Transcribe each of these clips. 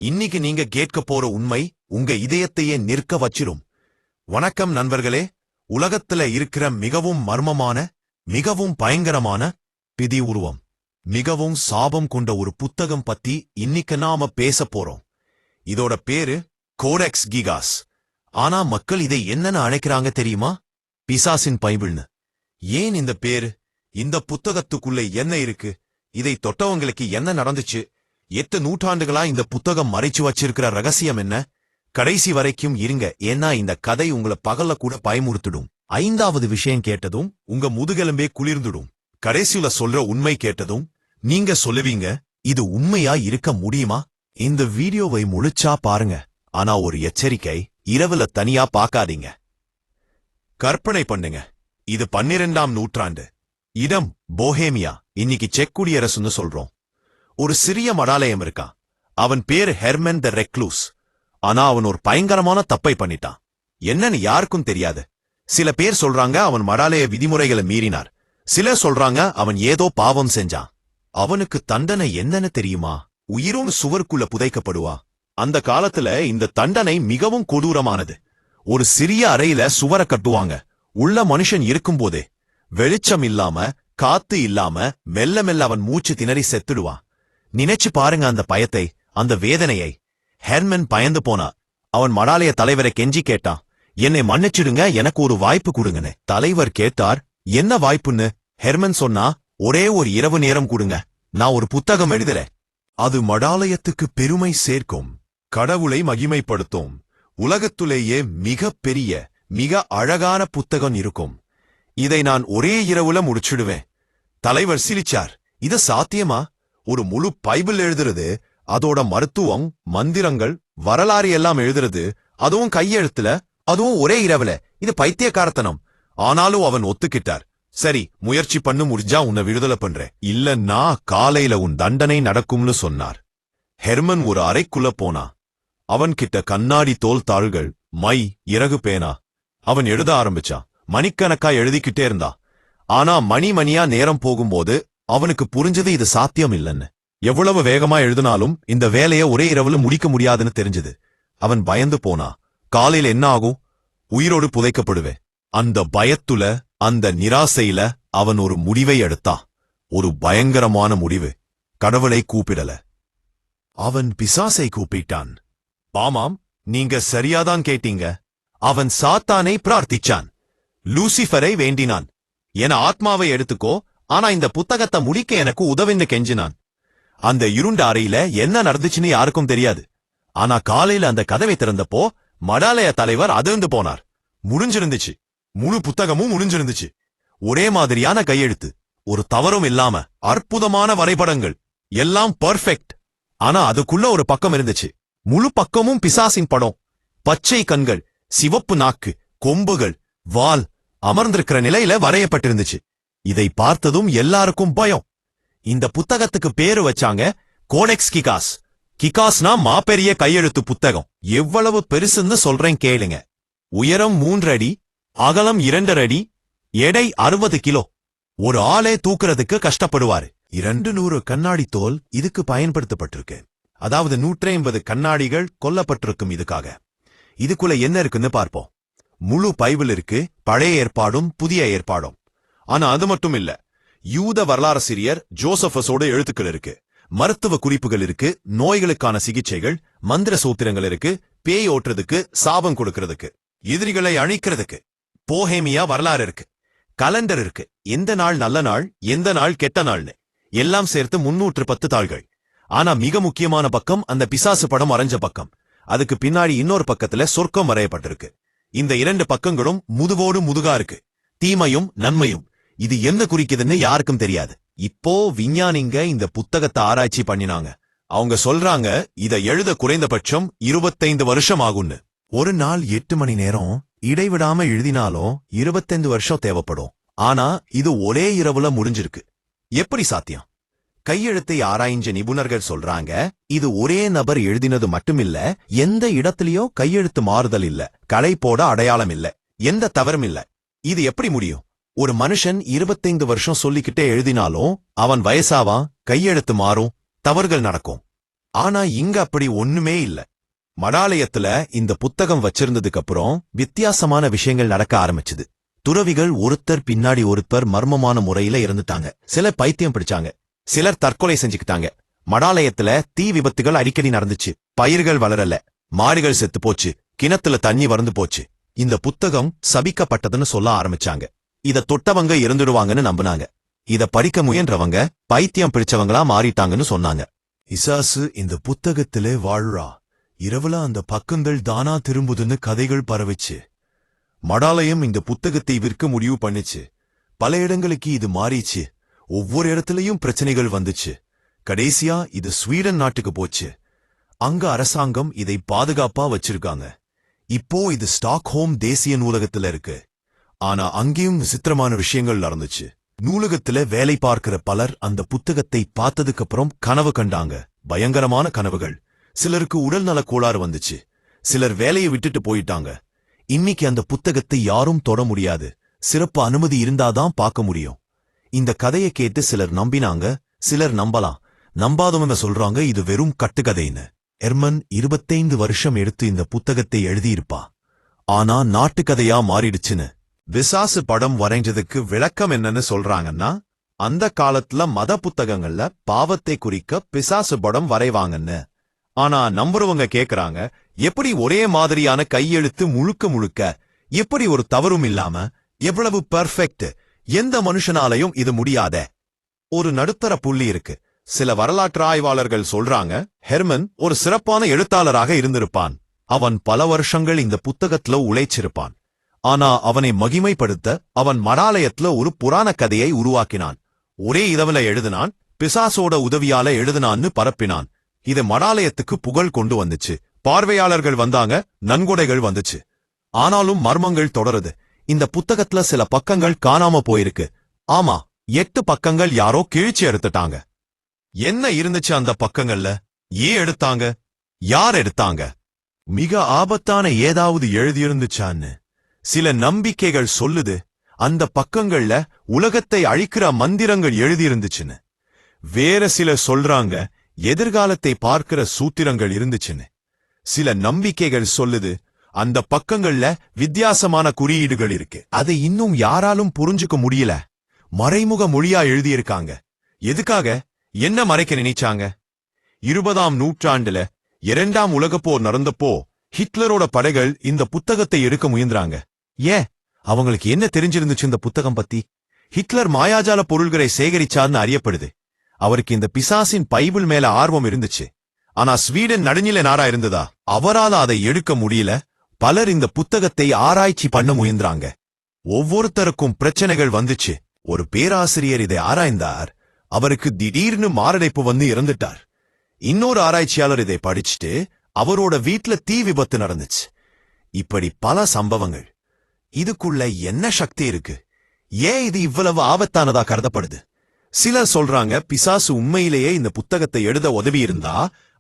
இன்னைக்கு நீங்க கேட்க போற உண்மை உங்க இதயத்தையே நிற்க வச்சிரும். வணக்கம் நண்பர்களே. உலகத்துல இருக்கிற மிகவும் மர்மமான, மிகவும் பயங்கரமான பிதி உருவம், மிகவும் சாபம் கொண்ட ஒரு புத்தகம் பத்தி இன்னைக்கு நாம பேச போறோம். இதோட பேரு கோடெக்ஸ் கிகாஸ். ஆனா மக்கள் இதை என்னன்னு அழைக்கிறாங்க தெரியுமா? பிசாசின் பைபிள்னு. ஏன் இந்த பேரு? இந்த புத்தகத்துக்குள்ள என்ன இருக்கு? இதை தொட்டவங்களுக்கு என்ன நடந்துச்சு? 8 நூற்றாண்டுகளா இந்த புத்தகம் மறைச்சு வச்சிருக்கிற ரகசியம் என்ன? கடைசி வரைக்கும் இருங்க, ஏன்னா இந்த கதை உங்களை பகல்ல கூட பயமுறுத்திடும். 5வது விஷயம் கேட்டதும் உங்க முதுகெலும்பே குளிர்ந்துடும். கடைசியில சொல்ற உண்மை கேட்டதும் நீங்க சொல்லுவீங்க, இது உண்மையா இருக்க முடியுமா? இந்த வீடியோவை முழுச்சா பாருங்க. ஆனா ஒரு எச்சரிக்கை, இரவுல தனியா பார்க்காதீங்க. கற்பனை பண்ணுங்க, இது 12ஆம் நூற்றாண்டு. இடம் போஹேமியா, இன்னைக்கு செக் குடியரசுன்னு சொல்றோம். ஒரு சிறிய மடாலயம் இருக்கான். அவன் பேரு ஹெர்மன் த ரெக்லூஸ். ஆனா அவன் ஒரு பயங்கரமான தப்பை பண்ணிட்டான். என்னன்னு யாருக்கும் தெரியாது. சில பேர் சொல்றாங்க அவன் மடாலய விதிமுறைகளை மீறினார். சிலர் சொல்றாங்க அவன் ஏதோ பாவம் செஞ்சான். அவனுக்கு தண்டனை என்னன்னு தெரியுமா? உயிரோடு சுவருக்குள்ள புதைக்கப்படுவா. அந்த காலத்துல இந்த தண்டனை மிகவும் கொடூரமானது. ஒரு சிறிய அறையில சுவரை கட்டுவாங்க. உள்ள மனுஷன் இருக்கும்போதே வெளிச்சம் இல்லாம, காத்து இல்லாம மெல்ல மெல்ல அவன் மூச்சு திணறி செத்துடுவான். நினைச்சு பாருங்க அந்த பயத்தை, அந்த வேதனையை. ஹெர்மன் பயந்து போனா. அவன் மடாலய தலைவரை கெஞ்சி கேட்டான், என்னை மன்னிச்சிடுங்க, எனக்கு ஒரு வாய்ப்பு கொடுங்கன்னு. தலைவர் கேட்டார், என்ன வாய்ப்புன்னு? ஹெர்மன் சொன்னா, ஒரே ஒரு இரவு நேரம் கொடுங்க, நான் ஒரு புத்தகம் எழுதுறேன். அது மடாலயத்துக்கு பெருமை சேர்க்கும், கடவுளை மகிமைப்படுத்தும், உலகத்துலேயே மிக பெரிய, மிக அழகான புத்தகம் இருக்கும். இதை நான் ஒரே இரவுல முடிச்சிடுவேன். தலைவர் சிரிச்சார். இது சாத்தியமா? ஒரு முழு பைபிள் எழுதுறது, அதோட மருத்துவம், மந்திரங்கள், வரலாறு எல்லாம் எழுதுறது, அதுவும் கையெழுத்துல, அதுவும் ஒரே இரவுல. இது பைத்தியக்காரத்தனம். ஆனாலும் அவன் ஒத்துக்கிட்டார். சரி, முயற்சி பண்ணு, முடிஞ்சா உன்னை விடுதலை பண்றேன். இல்லன்னா காலையில உன் தண்டனை நடக்கும்னு சொன்னார். ஹெர்மன் ஒரு அறைக்குள்ள போனா. அவன் கிட்ட கண்ணாடி தோல் தாள்கள், மை, இறகு பேனா. அவன் எழுத ஆரம்பிச்சான். மணிக்கணக்கா எழுதிக்கிட்டே இருந்தா. ஆனா மணியா நேரம் போகும்போது அவனுக்கு புரிஞ்சது இது சாத்தியம் இல்லைன்னு. எவ்வளவு வேகமா எழுதினாலும் இந்த வேலையை ஒரே இரவுல முடிக்க முடியாதுன்னு தெரிஞ்சது. அவன் பயந்து போனா. காலையில என்ன ஆகும்? உயிரோடு புதைக்கப்படுவேன். அந்த பயத்துல, அந்த நிராசையில அவன் ஒரு முடிவை எடுத்தான். ஒரு பயங்கரமான முடிவு. கடவுளை கூப்பிடல, அவன் பிசாசை கூப்பிட்டான். ஆமாம், நீங்க சரியாதான் கேட்டீங்க. அவன் சாத்தானை பிரார்த்திச்சான். லூசிஃபரை வேண்டினான். என ஆத்மாவை எடுத்துக்கோ, ஆனா இந்த புத்தகத்தை முடிக்க எனக்கு உதவின்னு கெஞ்சினான். அந்த இருண்ட அறையில என்ன நடந்துச்சுன்னு யாருக்கும் தெரியாது. ஆனா காலையில அந்த கதவை திறந்தப்போ மடாலய தலைவர் அதிர்ந்து போனார். முடிஞ்சிருந்துச்சு. முழு புத்தகமும் முடிஞ்சிருந்துச்சு. ஒரே மாதிரியான கையெழுத்து, ஒரு தவறும் இல்லாம, அற்புதமான வரைபடங்கள், எல்லாம் பர்ஃபெக்ட். ஆனா அதுக்குள்ள ஒரு பக்கம் இருந்துச்சு. முழு பக்கமும் பிசாசின் படம். பச்சை கண்கள், சிவப்பு நாக்கு, கொம்புகள், வால், அமர்ந்திருக்கிற நிலையில வரையப்பட்டிருந்துச்சு. இதை பார்த்ததும் எல்லாருக்கும் பயம். இந்த புத்தகத்துக்கு பேரு வச்சாங்க கோடெக்ஸ் கிகாஸ். கிகாஸ்னா மாபெரிய கையெழுத்து புத்தகம். எவ்வளவு பெருசுன்னு சொல்றேன் கேளுங்க. உயரம் 3 அடி, அகலம் 2.5 அடி, எடை 60 கிலோ. ஒரு ஆளே தூக்குறதுக்கு கஷ்டப்படுவாரு. 200 கண்ணாடி தோல் இதுக்கு பயன்படுத்தப்பட்டிருக்கு. அதாவது 150 கண்ணாடிகள் கொல்லப்பட்டிருக்கும் இதுக்காக. இதுக்குள்ள என்ன இருக்குன்னு பார்ப்போம். முழு பைபிள் இருக்கு, பழைய ஏற்பாடும் புதிய ஏற்பாடும். ஆனா அது மட்டும் இல்ல, யூத வரலாறாசிரியர் ஜோசபஸோட எழுத்துக்கள் இருக்கு, மருத்துவ குறிப்புகள் இருக்கு, நோய்களுக்கான சிகிச்சைகள், மந்திர சூத்திரங்கள் இருக்கு, பேய் ஓட்டுறதுக்கு, சாபம் கொடுக்கறதுக்கு, எதிரிகளை அழிக்கிறதுக்கு. போஹேமியா வரலாறு இருக்கு, கலண்டர் இருக்கு, எந்த நாள் நல்ல நாள், எந்த நாள் கெட்ட நாள்னு எல்லாம் சேர்த்து 310 தாள்கள். ஆனா மிக முக்கியமான பக்கம் அந்த பிசாசு படம் வரைஞ்ச பக்கம். அதுக்கு பின்னாடி இன்னொரு பக்கத்துல சொர்க்கம் வரையப்பட்டிருக்கு. இந்த 2 பக்கங்களும் முதுகோடு முதுகா இருக்கு, தீமையும் நன்மையும். இது என்ன குறிக்குதுன்னு யாருக்கும் தெரியாது. இப்போ விஞ்ஞானிங்க இந்த புத்தகத்தை ஆராய்ச்சி பண்ணினாங்க. அவங்க சொல்றாங்க இதை எழுத குறைந்தபட்சம் 25 வருஷம் ஆகும்னு. ஒரு நாள் 8 மணி நேரம் இடைவிடாம எழுதினாலும் 25 வருஷம் தேவைப்படும். ஆனா இது ஒரே இரவுல முடிஞ்சிருக்கு. எப்படி சாத்தியம்? கையெழுத்தை ஆராய்ஞ்ச நிபுணர்கள் சொல்றாங்க, இது ஒரே நபர் எழுதினது மட்டுமில்ல, எந்த இடத்திலயோ கையெழுத்து மாறுதல் இல்ல, களை போட அடையாளம் இல்ல, எந்த தவறும் இல்ல. இது எப்படி முடியும்? ஒரு மனுஷன் 25 வருஷம் சொல்லிக்கிட்டே எழுதினாலும் அவன் வயசாவான், கையெழுத்து மாறும், தவறுகள் நடக்கும். ஆனா இங்க அப்படி ஒண்ணுமே இல்ல. மடாலயத்துல இந்த புத்தகம் வச்சிருந்ததுக்கு அப்புறம் வித்தியாசமான விஷயங்கள் நடக்க ஆரம்பிச்சுது. துறவிகள் ஒருத்தர் பின்னாடி ஒருத்தர் மர்மமான முறையில இறந்துட்டாங்க. சிலர் பைத்தியம் பிடிச்சாங்க, சிலர் தற்கொலை செஞ்சுக்கிட்டாங்க. மடாலயத்துல தீ விபத்துகள் அடிக்கடி நடந்துச்சு. பயிர்கள் வளரல, மாடுகள் செத்து போச்சு, கிணத்துல தண்ணி வறந்து போச்சு. இந்த புத்தகம் சபிக்கப்பட்டதுன்னு சொல்ல ஆரம்பிச்சாங்க. இத தொட்டவங்க இறந்துடுவாங்கன்னு நம்பினாங்க. இத படிக்க முயன்றவங்க பைத்தியம் பிடிச்சவங்களா மாறிட்டாங்கன்னு சொன்னாங்க. இசாசு இந்த புத்தகத்திலே வாழ்றா. இரவுல அந்த பக்கங்கள் தானா திரும்புதுன்னு கதைகள் பரவிச்சு. மடாலயம் இந்த புத்தகத்தை விற்க முடிவு பண்ணுச்சு. பல இடங்களுக்கு இது மாறிச்சு. ஒவ்வொரு இடத்துலயும் பிரச்சனைகள் வந்துச்சு. கடைசியா இது ஸ்வீடன் நாட்டுக்கு போச்சு. அங்க அரசாங்கம் இதை பாதுகாப்பா வச்சிருக்காங்க. இப்போ இது ஸ்டாக்ஹோம் தேசிய நூலகத்துல இருக்கு. ஆனா அங்கேயும் விசித்திரமான விஷயங்கள் நடந்துச்சு. நூலகத்துல வேலை பார்க்கிற பலர் அந்த புத்தகத்தை பார்த்ததுக்கு அப்புறம் கனவு கண்டாங்க. பயங்கரமான கனவுகள். சிலருக்கு உடல்நல கோளாறு வந்துச்சு. சிலர் வேலையை விட்டுட்டு போயிட்டாங்க. இன்னைக்கு அந்த புத்தகத்தை யாரும் தொட முடியாது. சிறப்பு அனுமதி இருந்தாதான் பார்க்க முடியும். இந்த கதையை கேட்டு சிலர் நம்பினாங்க, சிலர் நம்பலாம். நம்பாதவங்க சொல்றாங்க இது வெறும் கட்டுக்கதைன்னு. எர்மன் 25 வருஷம் எடுத்து இந்த புத்தகத்தை எழுதியிருப்பா. ஆனா நாட்டுக்கதையா மாறிடுச்சுன்னு. பிசாசு படம் வரைஞ்சதுக்கு விளக்கம் என்னன்னு சொல்றாங்கன்னா, அந்த காலத்துல மத புத்தகங்கள்ல பாவத்தை குறிக்க பிசாசு படம் வரைவாங்கன்னு. ஆனா நம்புறவங்க கேக்குறாங்க, எப்படி ஒரே மாதிரியான கையெழுத்து முழுக்க முழுக்க, எப்படி ஒரு தவறும் இல்லாம, எவ்வளவு பெர்ஃபெக்ட், எந்த மனுஷனாலையும் இது முடியாத? ஒரு நடுத்தர புள்ளி இருக்கு. சில வரலாற்று ஆய்வாளர்கள் சொல்றாங்க, ஹெர்மன் ஒரு சிறப்பான எழுத்தாளராக இருந்திருப்பான். அவன் பல வருஷங்கள் இந்த புத்தகத்துல உழைச்சிருப்பான். ஆனா அவனை மகிமைப்படுத்த அவன் மடாலயத்துல ஒரு புராண கதையை உருவாக்கினான். ஒரே இதவில எழுதினான், பிசாசோட உதவியால எழுதினான்னு பரப்பினான். இது மடாலயத்துக்கு புகழ் கொண்டு வந்துச்சு. பார்வையாளர்கள் வந்தாங்க, நன்கொடைகள் வந்துச்சு. ஆனாலும் மர்மங்கள் தொடருது. இந்த புத்தகத்துல சில பக்கங்கள் காணாம போயிருக்கு. ஆமா, 8 பக்கங்கள் யாரோ கிழிச்சு எடுத்துட்டாங்க. என்ன இருந்துச்சு அந்த பக்கங்கள்ல? ஏன் எடுத்தாங்க? யார் எடுத்தாங்க? மிக ஆபத்தான ஏதாவது எழுதியிருந்துச்சான்னு சில நம்பிக்கைகள் சொல்லுது. அந்த பக்கங்கள்ல உலகத்தை அழிக்கிற மந்திரங்கள் எழுதியிருந்துச்சுன்னு. வேற சிலர் சொல்றாங்க எதிர்காலத்தை பார்க்கிற சூத்திரங்கள் இருந்துச்சுன்னு. சில நம்பிக்கைகள் சொல்லுது அந்த பக்கங்கள்ல வித்தியாசமான குறியீடுகள் இருக்கு. அதை இன்னும் யாராலும் புரிஞ்சுக்க முடியல. மறைமுக மொழியா எழுதியிருக்காங்க. எதுக்காக? என்ன மறைக்க நினைச்சாங்க? 20ஆம் நூற்றாண்டுல 2ஆம் உலகப்போர் நடந்தப்போ ஹிட்லரோட படைகள் இந்த புத்தகத்தை எடுக்க முயன்றாங்க. ஏன்? அவங்களுக்கு என்ன தெரிஞ்சிருந்துச்சு இந்த புத்தகம் பத்தி? ஹிட்லர் மாயாஜால பொருள்களை சேகரிச்சார்னு அறியப்படுது. அவருக்கு இந்த பிசாசின் பைபிள் மேல ஆர்வம் இருந்துச்சு. ஆனா ஸ்வீடன் நடுநிலை நாடா இருந்ததா? அவரால அதை எடுக்க முடியல. பலர் இந்த புத்தகத்தை ஆராய்ச்சி பண்ண முயன்றாங்க. ஒவ்வொருத்தருக்கும் பிரச்சனைகள் வந்துச்சு. ஒரு பேராசிரியர் இதை ஆராய்ந்தார். அவருக்கு திடீர்னு மாரடைப்பு வந்து இறந்துட்டார். இன்னொரு ஆராய்ச்சியாளர் இதை படிச்சுட்டு அவரோட வீட்ல தீ விபத்து நடந்துச்சு. இப்படி பல சம்பவங்கள். இதுக்குள்ள என்ன சக்தி இருக்கு? ஏன் இது இவ்வளவு ஆபத்தானதா கருதப்படுது? சிலர் சொல்றாங்க பிசாசு உண்மையிலேயே இந்த புத்தகத்தை எழுத உதவி இருந்தா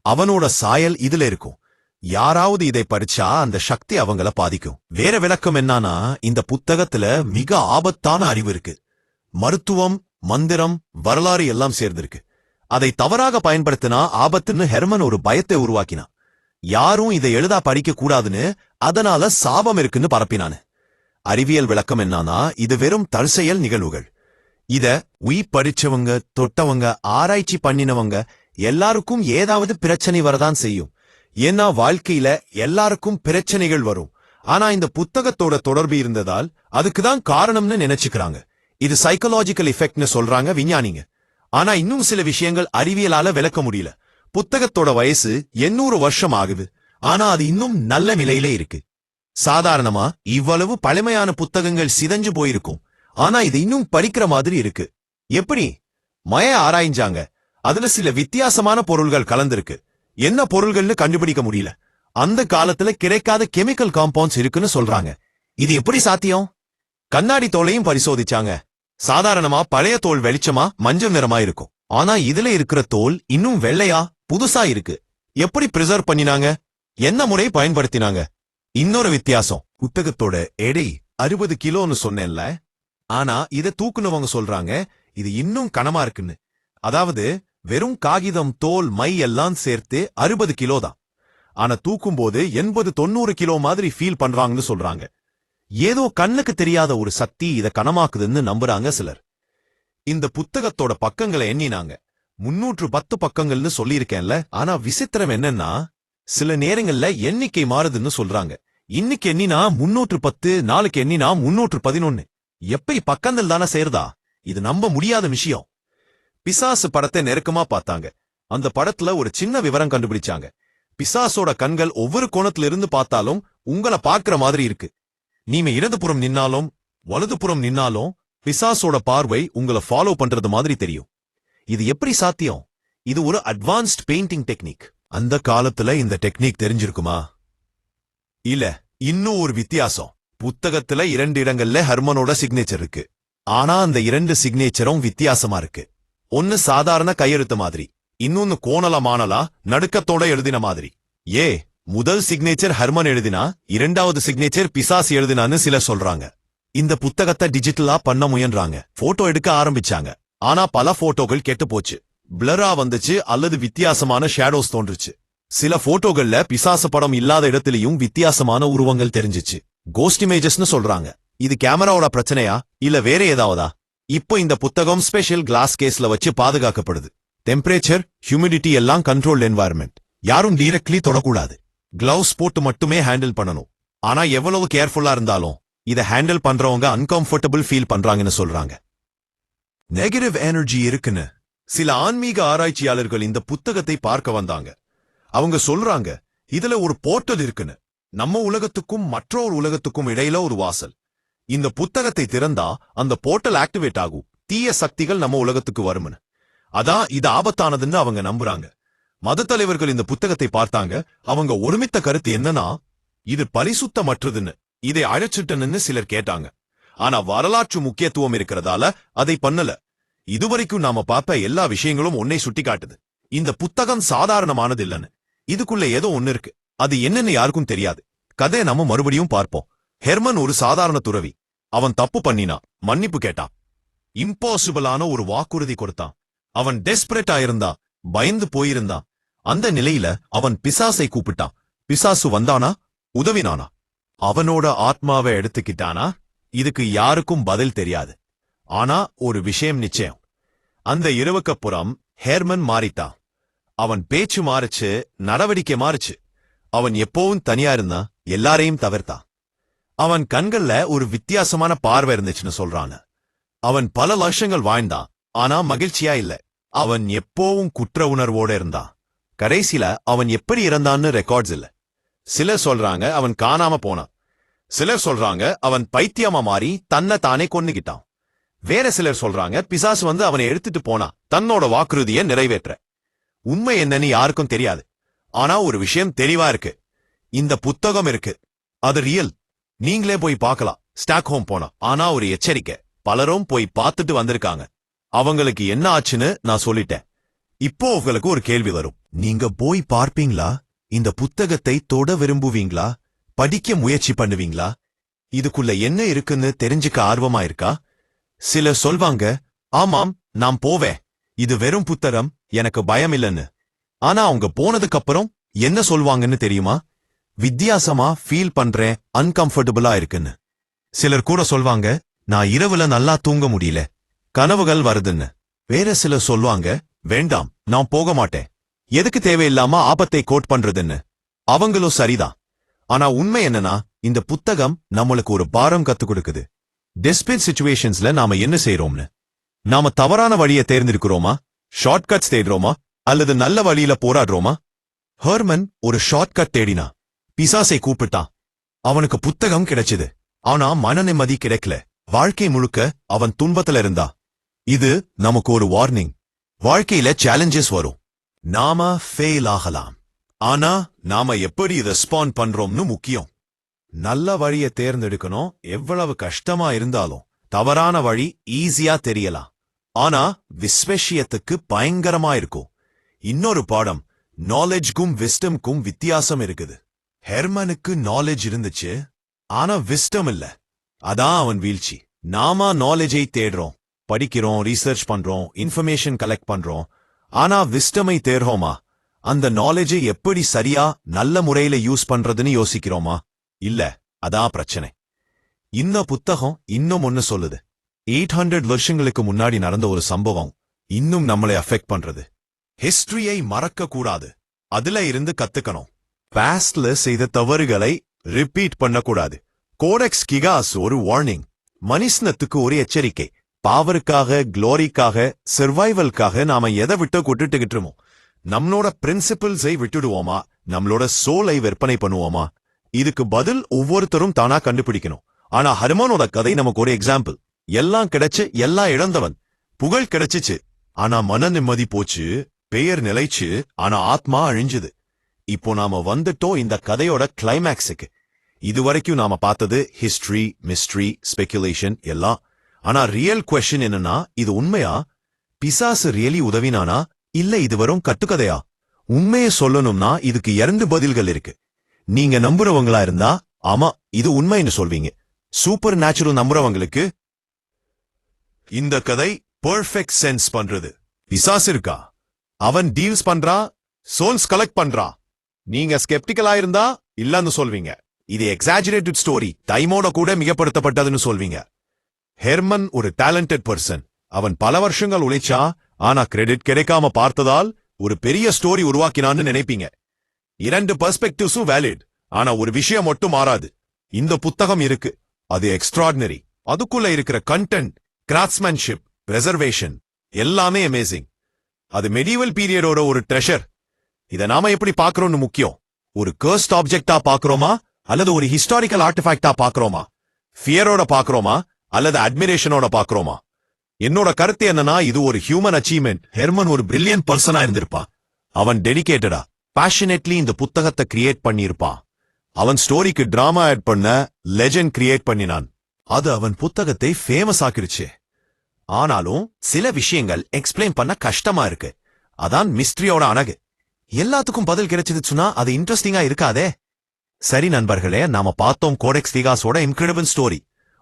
அவனோட சாயல் இதுல இருக்கும். யாராவது இதை படிச்சா அந்த சக்தி அவங்கள பாதிக்கும். வேற விளக்கம் என்னன்னா, இந்த புத்தகத்துல மிக ஆபத்தான அறிவு இருக்கு. மருத்துவம், மந்திரம், வரலாறு எல்லாம் சேர்ந்திருக்கு. அதை தவறாக பயன்படுத்தினா ஆபத்துன்னு ஹெர்மன் ஒரு பயத்தை உருவாக்கினான். யாரும் இதை எழுதா படிக்க கூடாதுன்னு, அதனால சாபம் இருக்குன்னு பரப்பினானு. அறிவியல் விளக்கம் என்னன்னா, இது வெறும் தற்செயல் நிகழ்வுகள். இத படிச்சவங்க, தொட்டவங்க, ஆராய்ச்சி பண்ணினவங்க எல்லாருக்கும் ஏதாவது பிரச்சனை வரதான் செய்யும். ஏன்னா வாழ்க்கையில எல்லாருக்கும் பிரச்சனைகள் வரும். ஆனா இந்த புத்தகத்தோட தொடர்பு இருந்ததால் அதுக்குதான் காரணம்னு நினைச்சுக்கிறாங்க. இது சைக்கலாஜிக்கல் எஃபெக்ட்னு சொல்றாங்க விஞ்ஞானிங்க. ஆனா இன்னும் சில விஷயங்கள் அறிவியலால விளக்க முடியல. புத்தகத்தோட வயசு 800 வருஷம் ஆகுது. ஆனா அது இன்னும் நல்ல நிலையிலே இருக்கு. சாதாரணமா இவ்வளவு பழமையான புத்தகங்கள் சிதைஞ்சு போயிருக்கும். ஆனா இது இன்னும் படிக்கிற மாதிரி இருக்கு. எப்படி? ஆராய்ஞ்சாங்க. அதுல சில வித்தியாசமான பொருள்கள் கலந்திருக்கு. என்ன பொருள்கள்னு கண்டுபிடிக்க முடியல. அந்த காலத்துல கிடைக்காத கெமிக்கல் காம்பவுண்ட்ஸ் இருக்குன்னு சொல்றாங்க. இது எப்படி சாத்தியம்? கண்ணாடி தோலையும் பரிசோதிச்சாங்க. சாதாரணமா பழைய தோல் வெளிச்சமா மஞ்சள் நிறமா இருக்கும். ஆனா இதுல இருக்கிற தோல் இன்னும் வெள்ளையா புதுசா இருக்கு. எப்படி பிரிசர்வ் பண்ணினாங்க? என்ன முறை பயன்படுத்தினாங்க? இன்னொரு வித்தியாசம், புத்தகத்தோட எடை 60 கிலோன்னு சொன்னேன்ல. ஆனா இத தூக்குனவங்க சொல்றாங்க இது இன்னும் கனமா இருக்குன்னு. அதாவது வெறும் காகிதம் தோல் மை எல்லாம் சேர்த்து 60 கிலோ தான். ஆனா தூக்கும்போது 80-90 கிலோ மாதிரி ஃபீல் பண்றாங்கன்னு சொல்றாங்க. ஏதோ கண்ணுக்கு தெரியாத ஒரு சக்தி இத கனமாக்குதுன்னு நம்புறாங்க சிலர். இந்த புத்தகத்தோட பக்கங்களை எண்ணினாங்க. 310 பக்கங்கள்னு சொல்லியிருக்கேன்ல. ஆனா விசித்திரம் என்னன்னா, சில நேரங்கள்ல எண்ணிக்கை மாறுதுன்னு சொல்றாங்க. இன்னைக்கு எண்ணினா 310, நாளைக்கு எண்ணினா 311. எப்படி பக்கங்கள் தானே சேருதா? இது நம்ப முடியாத விஷயம். பிசாசு படத்தை நெருக்கமா பார்த்தாங்க. அந்த படத்துல ஒரு சின்ன விவரம் கண்டுபிடிச்சாங்க. பிசாசோட கண்கள் ஒவ்வொரு கோணத்துல இருந்து பார்த்தாலும் உங்களை பார்க்கிற மாதிரி இருக்கு. நீங்க இடதுபுறம் நின்னாலும் வலதுபுறம் நின்னாலும் பிசாசோட பார்வை உங்களை ஃபாலோ பண்றது மாதிரி தெரியும். இது எப்படி சாத்தியம்? இது ஒரு அட்வான்ஸ்ட் பெயிண்டிங் டெக்னிக். அந்த காலத்துல இந்த டெக்னிக் தெரிஞ்சிருக்குமா? இல்ல. இன்னும் ஒரு வித்தியாசம். புத்தகத்துல 2 இடங்கள்ல ஹெர்மனோட சிக்னேச்சர் இருக்கு. ஆனா அந்த 2 சிக்னேச்சரும் வித்தியாசமா இருக்கு. ஒன்னு சாதாரண கையெழுத்து மாதிரி, இன்னொன்னு கோணலமானலா நடுக்கத்தோட எழுதின மாதிரி. முதல் சிக்னேச்சர் ஹெர்மன் எழுதினா, 2வது சிக்னேச்சர் பிசாசு எழுதினான்னு சிலர் சொல்றாங்க. இந்த புத்தகத்தை டிஜிட்டலா பண்ண முயன்றாங்க. போட்டோ எடுக்க ஆரம்பிச்சாங்க. ஆனா பல போட்டோகள் கெட்டு போச்சு. பிளரா வந்துச்சு அல்லது வித்தியாசமான ஷேடோஸ் தோன்றுச்சு. சில போட்டோகள்ல பிசாசு படம் இல்லாத இடத்திலையும் வித்தியாசமான உருவங்கள் தெரிஞ்சிச்சு. கோஸ்ட் இமேஜஸ்னு சொல்றாங்க. இது கேமராவோட பிரச்சனையா இல்ல வேற ஏதாவதா? இப்போ இந்த புத்தகம் ஸ்பெஷல் கிளாஸ் கேஸ்ல வச்சு பாதுகாக்கப்படுது. டெம்பரேச்சர், ஹியூமிடிட்டி எல்லாம் கண்ட்ரோல்ட் என்வாயர்மெண்ட். யாரும் டைரக்ட்லி தொடக்கூடாது. கிளவுஸ் போட்டு மட்டுமே ஹேண்டில் பண்ணணும். ஆனா எவ்வளவு கேர்ஃபுல்லா இருந்தாலும் இத ஹேண்டில் பண்றவங்க அன்கம்ஃபர்டபிள் ஃபீல் பண்றாங்கன்னு சொல்றாங்க. நெகட்டிவ் எனர்ஜி இருக்குன்னு சில ஆன்மீக ஆராய்ச்சியாளர்கள் இந்த புத்தகத்தை பார்க்க வந்தாங்க. அவங்க சொல்றாங்க, இதுல ஒரு போர்ட்டல் இருக்குன்னு. நம்ம உலகத்துக்கும் மற்றொரு உலகத்துக்கும் இடையில ஒரு வாசல். இந்த புத்தகத்தை திறந்தா அந்த போர்ட்டல் ஆக்டிவேட் ஆகும். தீய சக்திகள் நம்ம உலகத்துக்கு வரும்னு. அதான் இது ஆபத்தானதுன்னு அவங்க நம்புறாங்க. மத தலைவர்கள் இந்த புத்தகத்தை பார்த்தாங்க. அவங்க ஒருமித்த கருத்து என்னன்னா, இது பரிசுத்தமற்றதுன்னு. இதை அழைச்சிட்டன்னு சிலர் கேட்டாங்க. ஆனா வரலாற்று முக்கியத்துவம் இருக்கிறதால அதை பண்ணல. இதுவரைக்கும் நாம பார்த்த எல்லா விஷயங்களும் ஒன்னை சுட்டி காட்டுது. இந்த புத்தகம் சாதாரணமானது இல்லன்னு. இதுக்குள்ள ஏதோ ஒன்னு இருக்கு. அது என்னன்னு யாருக்கும் தெரியாது. கதையை நம்ம மறுபடியும் பார்ப்போம். ஹெர்மன் ஒரு சாதாரண துறவி. அவன் தப்பு பண்ணினா மன்னிப்பு கேட்டான். இம்பாசிபிளான ஒரு வாக்குறுதி கொடுத்தான். அவன் டெஸ்பரேட்டா இருந்தா, பயந்து போயிருந்தான். அந்த நிலையில அவன் பிசாசை கூப்பிட்டான். பிசாசு வந்தானா? உதவினானா? அவனோட ஆத்மாவை எடுத்துக்கிட்டானா? இதுக்கு யாருக்கும் பதில் தெரியாது. ஆனா ஒரு விஷயம் நிச்சயம். அந்த இரவுக்கப்புறம் ஹெர்மன் மாறிட்டான். அவன் பேச்சு மாறுச்சு, நடவடிக்கை மாறுச்சு. அவன் எப்பவும் தனியா இருந்தா, எல்லாரையும் தவிர்த்தான். அவன் கண்கள்ல ஒரு வித்தியாசமான பார்வை இருந்துச்சுன்னு சொல்றான். அவன் பல வருஷங்கள் வாழ்ந்தான். ஆனா மகிழ்ச்சியா இல்ல. அவன் எப்பவும் குற்ற உணர்வோட இருந்தான். கடைசியில அவன் எப்படி இறந்தான்னு ரெக்கார்ட்ஸ் இல்ல. சிலர் சொல்றாங்க அவன் காணாம போனான். சிலர் சொல்றாங்க அவன் பைத்தியமா மாறி தன்னை தானே கொன்னுகிட்டான். வேற சிலர் சொல்றாங்க பிசாசு வந்து அவனை எடுத்துட்டு போனா தன்னோட வாக்குறுதியை நிறைவேற்ற. உண்மை என்னன்னு யாருக்கும் தெரியாது. ஆனா ஒரு விஷயம் தெளிவா இருக்கு. இந்த புத்தகம் இருக்கு. அது ரியல். நீங்களே போய் பார்க்கலாம். ஸ்டாக்ஹோம் போனா. ஆனா ஒரு எச்சரிக்கை. பலரும் போய் பார்த்துட்டு வந்திருக்காங்க. அவங்களுக்கு என்ன ஆச்சுன்னு நான் சொல்லிட்டேன். இப்போ உங்களுக்கு ஒரு கேள்வி வரும். நீங்க போய் பார்ப்பீங்களா? இந்த புத்தகத்தை தொட விரும்புவீங்களா? படிக்க முயற்சி பண்ணுவீங்களா? இதுக்குள்ள என்ன இருக்குன்னு தெரிஞ்சுக்க ஆர்வமா இருக்கா? சிலர் சொல்வாங்க, ஆமாம் நான் போவேன். இது வெறும் புத்தகம், எனக்கு பயம் இல்லைன்னு. ஆனா அவங்க போனதுக்கு அப்புறம் என்ன சொல்வாங்கன்னு தெரியுமா? வித்தியாசமா ஃபீல் பண்றேன், அன்கம்ஃபர்டபுளா இருக்குன்னு. சிலர் கூட சொல்வாங்க, நான் இரவுல நல்லா தூங்க முடியல, கனவுகள் வருதுன்னு. வேற சிலர் சொல்வாங்க, வேண்டாம் நான் போக மாட்டேன், எதுக்கு தேவையில்லாம ஆபத்தை கோட் பண்றதுன்னு. அவங்களும் சரிதான். ஆனா உண்மை என்னன்னா, இந்த புத்தகம் நம்மளுக்கு ஒரு பாரம் கத்துக் கொடுக்குது. டெஸ்பரேட் சிச்சுவேஷன்ஸ்ல நாம என்ன செய்யறோம்னு. நாம தவறான வழியை தேர்ந்தெடுக்கிறோமா? ஷார்ட்கட்ஸ் தேடுறோமா? அல்லது நல்ல வழியில போராடுறோமா? ஹெர்மன் ஒரு ஷார்ட்கட் தேடினா. பிசாசை கூப்பிட்டான். அவனுக்கு புத்தகம் கிடைச்சது. ஆனா மன நிம்மதி கிடைக்கல. வாழ்க்கை முழுக்க அவன் துன்பத்துல இருந்தா. இது நமக்கு ஒரு வார்னிங். வாழ்க்கையில சேலஞ்சஸ் வரும். நாம ஃபெயில் ஆகலாம். ஆனா நாம எப்படி ரெஸ்பாண்ட் பண்றோம்னு முக்கியம். நல்ல வழியை தேர்ந்தெடுக்கணும். எவ்வளவு கஷ்டமா இருந்தாலும் தவறான வழி ஈஸியா தெரியலாம். ஆனா விஸ்வஷியத்துக்கு பயங்கரமா இருக்கும். இன்னொரு பாடம், நாலேஜ்க்கும் விஸ்டம்க்கும் வித்தியாசம் இருக்குது. ஹெர்மனுக்கு நாலேஜ் இருந்துச்சு, ஆனா விஸ்டம் இல்ல. அதான் அவன் வீழ்ச்சி. நாம நாலேஜை தேடுறோம், படிக்கிறோம், ரீசர்ச் பண்றோம், இன்ஃபர்மேஷன் கலெக்ட் பண்றோம். ஆனா விஸ்டமை தேர்றோமா? அந்த நாலேஜை எப்படி சரியா நல்ல முறையில யூஸ் பண்றதுன்னு யோசிக்கிறோமா? இல்ல, அதான் பிரச்சனை. இந்த புத்தகம் இன்னும் ஒன்னு சொல்லுது. 800 வருஷங்களுக்கு முன்னாடி நடந்த ஒரு சம்பவம் இன்னும் நம்மளை அஃபெக்ட் பண்றது. ஹிஸ்டரியை மறக்க கூடாது, அதுல இருந்து கத்துக்கணும். பாஸ்ட்ல செய்த தவறுகளை ரிப்பீட் பண்ணக்கூடாது. கோடெக்ஸ் கிகாஸ் ஒரு வார்னிங், மனுஷனத்துக்கு ஒரு எச்சரிக்கை. பாவருக்காக, குளோரிக்காக, சர்வைவல்காக நாம எதை விட்டு கொட்டுட்டுக்கிட்டுமோ, நம்மளோட பிரின்சிபிள்ஸை விட்டுடுவோமா? நம்மளோட சோலை விற்பனை பண்ணுவோமா? இதுக்கு பதில் ஒவ்வொருத்தரும் தானா கண்டுபிடிக்கணும். ஆனா ஹனுமானோட கதை நமக்கு ஒரு எக்ஸாம்பிள். எல்லாம் கிடைச்சு, எல்லாம் இழந்தவன். புகழ் கிடைச்சிச்சு, ஆனா மன நிம்மதி போச்சு. பெயர் நிலைச்சு, ஆனா ஆத்மா அழிஞ்சுது. இப்போ நாம வந்துட்டோம் இந்த கதையோட கிளைமேக்ஸுக்கு. இதுவரைக்கும் நாம பார்த்தது ஹிஸ்டரி, மிஸ்ட்ரி, ஸ்பெகுலேஷன் எல்லாம். ஆனா ரியல் கொஸ்டின் என்னன்னா, இது உண்மையா? பிசாசு ரியலி உதவினானா, இல்ல இது வரும் கட்டுக்கதையா? உண்மையை சொல்லணும்னா இதுக்கு 2 பதில்கள் இருக்கு. நீங்க நம்புறவங்களா இருந்தா ஆமா இது உண்மைன்னு சொல்வீங்க. சூப்பர் நேச்சுரல் நம்புறவங்களுக்கு இந்த கதை பெர்ஃபெக்ட் சென்ஸ் பண்றது. பிசாசு இருக்கா, அவன் டீல்ஸ் பண்றா, சோல்ஸ் கலெக்ட் பண்றா. நீங்க ஸ்கெப்டிக்கலா இருந்தா இல்லன்னு சொல்வீங்க. இது எக்ஸாஜரேட்டட் ஸ்டோரி, டைமோட கூட மிகப்படுத்தப்பட்டதுன்னு சொல்வீங்க. ஹெர்மன் ஒரு டேலண்டட் பர்சன். அவன் பல வருஷங்கள் உழைச்சா, ஆனா கிரெடிட் கிடைக்காம பார்த்ததால் ஒரு பெரிய ஸ்டோரி உருவாக்கினான்னு நினைப்பீங்க. 2 பெர்ஸ்பெக்டிவ்ஸும் வேலிட். ஆனா ஒரு விஷயம் மட்டும் மாறாது. இந்த புத்தகம் இருக்கு, அது எக்ஸ்ட்ராடினரி. அதுக்குள்ள இருக்கிற கண்டென்ட், கிராஃப்ட்ஸ்மேன்ஷிப், பிரெசர்வேஷன் எல்லாமே அமேசிங். அது மெடிவல் பீரியடோட ஒரு ட்ரெஷர். இத நாம எப்படி பாக்குறோம்னு முக்கியம். ஒரு கர்ஸ்ட் ஆப்ஜெக்டா பாக்குறோமா, அல்லது ஒரு ஹிஸ்டாரிக்கல் ஆர்டிஃபேக்டா பாக்குறோமா? ஃபியரோட பாக்குறோமா, அல்லது அட்மிரேஷனோட பாக்குறோமா? என்னோட கருத்து என்னன்னா, இது ஒரு ஹியூமன் அச்சீவ்மெண்ட். ஹெர்மன் ஒரு பிரில்லியன்ட் பர்சனா இருந்திருப்பான். அவன் டெடிகேட்டடா, பேஷனேட்லி இந்த புத்தகத்தை கிரியேட் பண்ணியிருப்பான். அவன் ஸ்டோரிக்கு டிராமா ஆட் பண்ண, லெஜெண்ட் கிரியேட் பண்ணினான். அது அவன் புத்தகத்தை ஃபேமஸ் ஆக்கிடுச்சு. ஆனாலும் சில விஷயங்கள் எக்ஸ்பிளைன் பண்ண கஷ்டமா இருக்கு. அதான் மிஸ்ட்ரியோட அழகு. எல்லாத்துக்கும் பதில் கிடைச்சிருச்சுன்னா அது இன்ட்ரெஸ்டிங்கா இருக்காதே. சரி நண்பர்களே, நாம பார்த்தோம் கோடெக்ஸ் கிகாஸோட இன்கிரெடிபிள் ஸ்டோரி.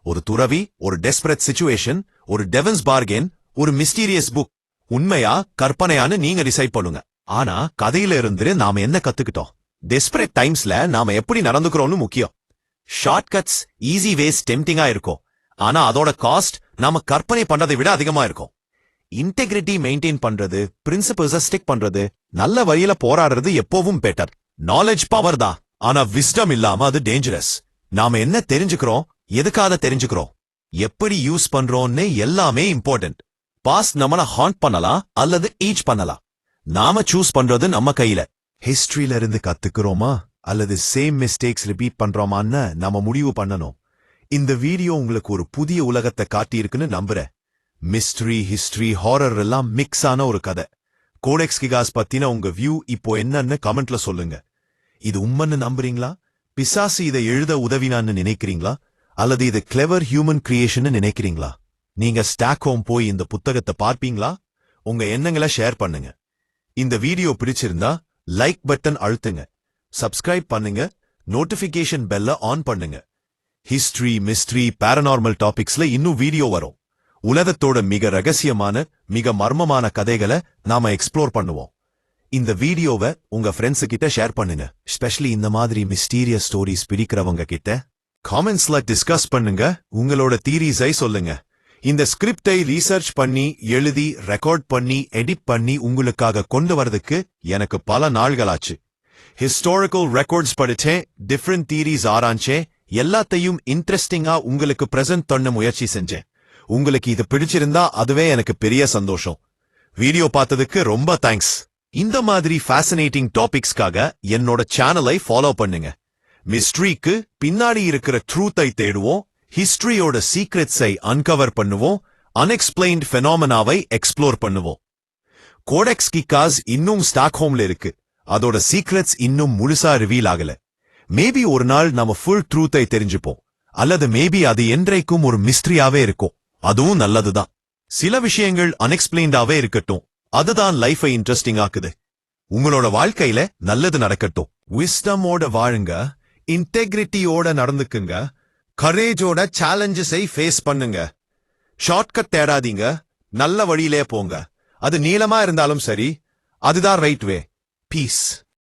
ஒரு துறவி, ஒரு டெஸ்பரேட் சிச்சுவேஷன், ஒரு டெவன்ஸ் பார்கென், ஒரு மிஸ்டீரியஸ் புக். உண்மையா கற்பனையான்னு நீங்க டிசைட் பண்ணுங்க. ஆனா கதையில இருந்து நாம என்ன கத்துக்கிட்டோம்? டெஸ்பரேட் டைம்ஸ்ல நாம எப்படி நடந்துக்கிறோம்னு முக்கியம். ஷார்ட் கட்ஸ், ஈஸி வேஸ் டெம்டிங்கா இருக்கும். ஆனா அதோட காஸ்ட் நாம கற்பனை பண்றதை விட அதிகமா இருக்கும். இன்டெகிரிட்டி மெயின்டைன் பண்றது, பிரின்சிபிள்ஸ ஸ்டிக் பண்றது, நல்ல வழியில போராடுறது எப்பவும் பெட்டர். நாலேஜ் பவர் தான், ஆனா விஸ்டம் இல்லாம அது டேஞ்சரஸ். நாம என்ன தெரிஞ்சுக்கிறோம், எதுக்காக தெரிஞ்சுக்கிறோம், எப்படி யூஸ் பண்றோம்னு எல்லாமே இம்பார்ட்டன்ட். பாஸ்ட் நம்மள ஹாண்ட் பண்ணலாம் அல்லது ஈச் பண்ணலாம். நாம சூஸ் பண்றது நம்ம கையில. ஹிஸ்டரியில இருந்து கத்துக்கிறோமா அல்லது சேம் மிஸ்டேக்ஸ் ரிப்பீட் பண்றோமான்னு நாம முடிவு பண்ணணும். இந்த வீடியோ உங்களுக்கு ஒரு புதிய உலகத்தை காட்டியிருக்குன்னு நம்புறேன். மிஸ்ட்ரி, ஹிஸ்டரி, ஹாரர் எல்லாம் மிக்ஸ் ஆன ஒரு கதை. கோடெக்ஸ் கிகாஸ் பத்தின உங்க வியூ இப்போ என்னன்னு கமெண்ட்ல சொல்லுங்க. இது உண்மைன்னு நம்புறீங்களா? பிசாசு இதை எழுத உதவினான்னு நினைக்கிறீங்களா, அல்லது இது கிளெவர் ஹியூமன் கிரியேஷன் நினைக்கிறீங்களா? நீங்க ஸ்டாக்ஹோம் போய் இந்த புத்தகத்தை பார்ப்பீங்களா? உங்க எண்ணங்களை ஷேர் பண்ணுங்க. இந்த வீடியோ பிடிச்சிருந்தா லைக் பட்டன் அழுத்துங்க, சப்ஸ்கிரைப் பண்ணுங்க, நோட்டிபிகேஷன் பெல்ல ஆன் பண்ணுங்க. ஹிஸ்டரி, மிஸ்ட்ரி, பாரநார்மல் டாபிக்ஸ்ல இன்னும் வீடியோ வரும். உலகத்தோட மிக ரகசியமான, மிக மர்மமான கதைகளை நாம எக்ஸ்ப்ளோர் பண்ணுவோம். இந்த வீடியோவை உங்க ஃப்ரெண்ட்ஸ் கிட்ட ஷேர் பண்ணுங்க. ஸ்பெஷலி இந்த மாதிரி மிஸ்டீரியஸ் ஸ்டோரிஸ் பிடிக்கிறவங்க கிட்ட காமெண்ட்ஸ்ல டிஸ்கஸ் பண்ணுங்க. உங்களோட தியரிஸை சொல்லுங்க. இந்த ஸ்கிரிப்டை ரீசர்ச் பண்ணி, எழுதி, ரெக்கார்ட் பண்ணி, எடிட் பண்ணி உங்களுக்காக கொண்டு வரதுக்கு எனக்கு பல நாள்களாச்சு. ஹிஸ்டாரிக்கல் ரெக்கார்ட்ஸ் படிச்சேன், டிஃபரெண்ட் தியரிஸ் ஆராய்ச்சேன், எல்லாத்தையும் இன்ட்ரெஸ்டிங்கா உங்களுக்கு பிரசன்ட் பண்ண முயற்சி செஞ்சேன். உங்களுக்கு இது பிடிச்சிருந்தா அதுவே எனக்கு பெரிய சந்தோஷம். வீடியோ பார்த்ததுக்கு ரொம்ப தேங்க்ஸ். இந்த மாதிரி ஃபேசினேட்டிங் டாபிக்ஸ்க்காக என்னோட சேனலை ஃபாலோ பண்ணுங்க. மிஸ்ட்ரிக்கு பின்னாடி இருக்கிற ட்ரூத்தை தேடுவோம், ஹிஸ்டரியோட சீக்ரெட்ஸை அன்கவர் பண்ணுவோம், அன்எக்ஸ்பிளைன்ட் ஃபெனாமெனாவை எக்ஸ்ப்ளோர் பண்ணுவோம். கோடெக்ஸ் கிகாஸ் இன்னும் ஸ்டாக்ஹோம்ல இருக்கு. அதோட சீக்ரெட்ஸ் இன்னும் முழுசா ரிவீல் ஆகல. மேபி ஒரு நாள் நம்ம ஃபுல் ட்ரூத்தை தெரிஞ்சுப்போம், அல்லது மேபி அது என்றைக்கும் ஒரு மிஸ்ட்ரியாவே இருக்கும். அதுவும் நல்லதுதான். சில விஷயங்கள் அன்எக்ஸ்பிளைன்டாவே இருக்கட்டும், அதுதான் லைஃபை இன்ட்ரெஸ்டிங் ஆக்குது. உங்களோட வாழ்க்கையில நல்லது நடக்கட்டும். விஸ்டமோட வாழுங்க, இன்டெகிரிட்டியோட நடந்துக்குங்க, கரேஜோட சேலஞ்சஸை ஃபேஸ் பண்ணுங்க. ஷார்ட்கட் தேடாதீங்க, நல்ல வழியிலே போங்க. அது நீளமா இருந்தாலும் சரி அதுதான் ரைட் வே. பீஸ்.